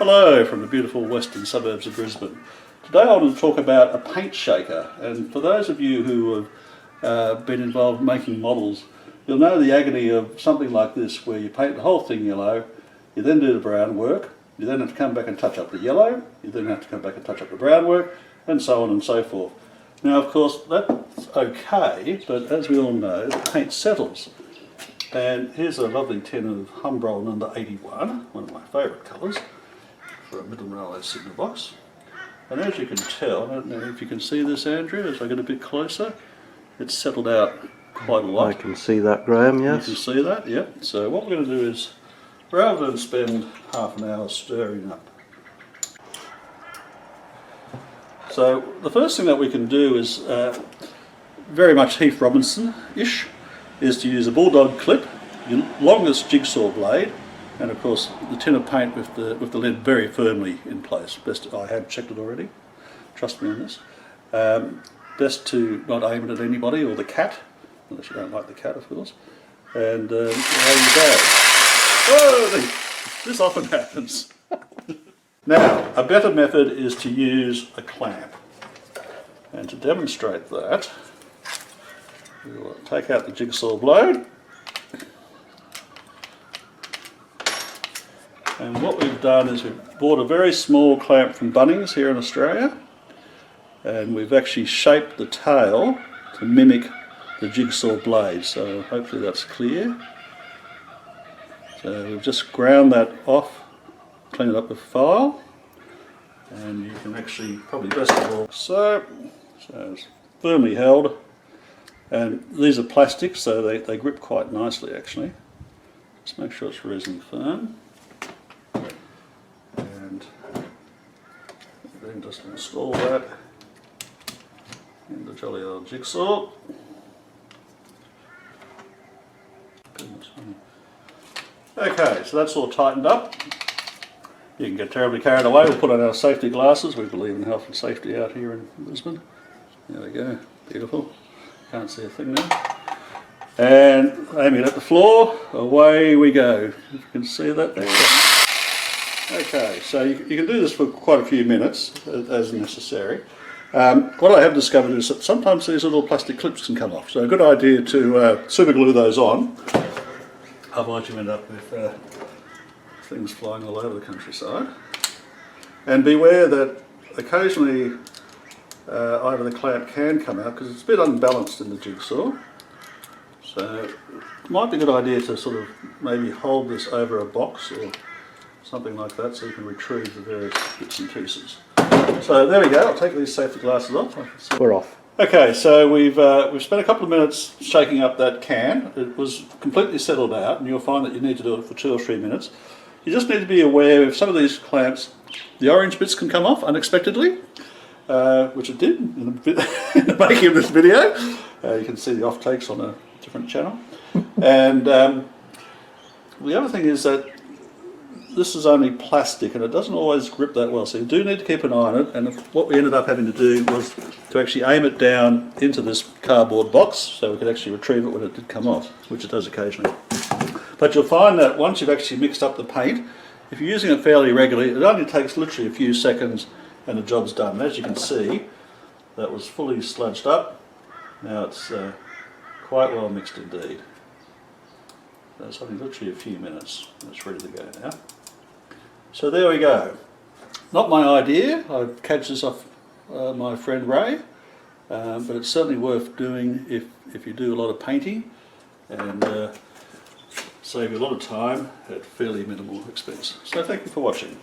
Hello from the beautiful western suburbs of Brisbane. Today I want to talk about a paint shaker, and for those of you who have been involved in making models, you'll know the agony of something like this, where you paint the whole thing yellow, you then do the brown work, you then have to come back and touch up the yellow, you then have to come back and touch up the brown work, and so on and so forth. Now of course that's okay, but as we all know, the paint settles. And here's a lovely tin of Humbrol number 81, one of my favourite colours, for a middle railway signal box. And as you can tell, I don't know if you can see this, Andrew, as I get a bit closer, it's settled out quite a lot. I can see that, Graham, yes. You can see that, yep. So what we're going to do is, rather than spend half an hour stirring up. So the first thing that we can do is, very much Heath Robinson-ish, is to use a bulldog clip, your longest jigsaw blade, and of course the tin of paint with the lid very firmly in place. Best, I have checked it already, trust me on this. Best to not aim it at anybody or the cat, unless you don't like the cat of course. And there you go. Oh, this often happens. Now, a better method is to use a clamp. And to demonstrate that, we'll take out the jigsaw blade. And what we've done is we've bought a very small clamp from Bunnings here in Australia, and we've actually shaped the tail to mimic the jigsaw blade, so hopefully that's clear. So we've just ground that off, cleaned it up with file, and you can actually, probably best of all, so it's firmly held, and these are plastic so they grip quite nicely actually. Just make sure it's resin firm. Then just install that in the jolly old jigsaw. Okay, so that's all tightened up. You can get terribly carried away. We'll put on our safety glasses. We believe in health and safety out here in Brisbane. There we go, beautiful. Can't see a thing now. And aiming at the floor, away we go. If you can see that there. Okay, so you can do this for quite a few minutes as necessary. What I have discovered is that sometimes these little plastic clips can come off, so a good idea to super glue those on, otherwise you end up with things flying all over the countryside. And beware that occasionally either the clamp can come out because it's a bit unbalanced in the jigsaw. So it might be a good idea to sort of maybe hold this over a box or something like that, so you can retrieve the various bits and pieces. So there we go. I'll take these safety glasses off. We're off. Okay, so we've spent a couple of minutes shaking up that can. It was completely settled out, and you'll find that you need to do it for 2 or 3 minutes. You just need to be aware of some of these clamps. The orange bits can come off unexpectedly, which it did in the making of this video. You can see the off takes on a different channel. And the other thing is that this is only plastic and it doesn't always grip that well, so you do need to keep an eye on it. And what we ended up having to do was to actually aim it down into this cardboard box so we could actually retrieve it when it did come off, which it does occasionally. But you'll find that once you've actually mixed up the paint, if you're using it fairly regularly, it only takes literally a few seconds and the job's done. And as you can see, that was fully sludged up. Now it's quite well mixed indeed. So it's only literally a few minutes and it's ready to go now. So there we go. Not my idea. I've catched this off my friend Ray, but it's certainly worth doing if you do a lot of painting and save you a lot of time at fairly minimal expense. So thank you for watching.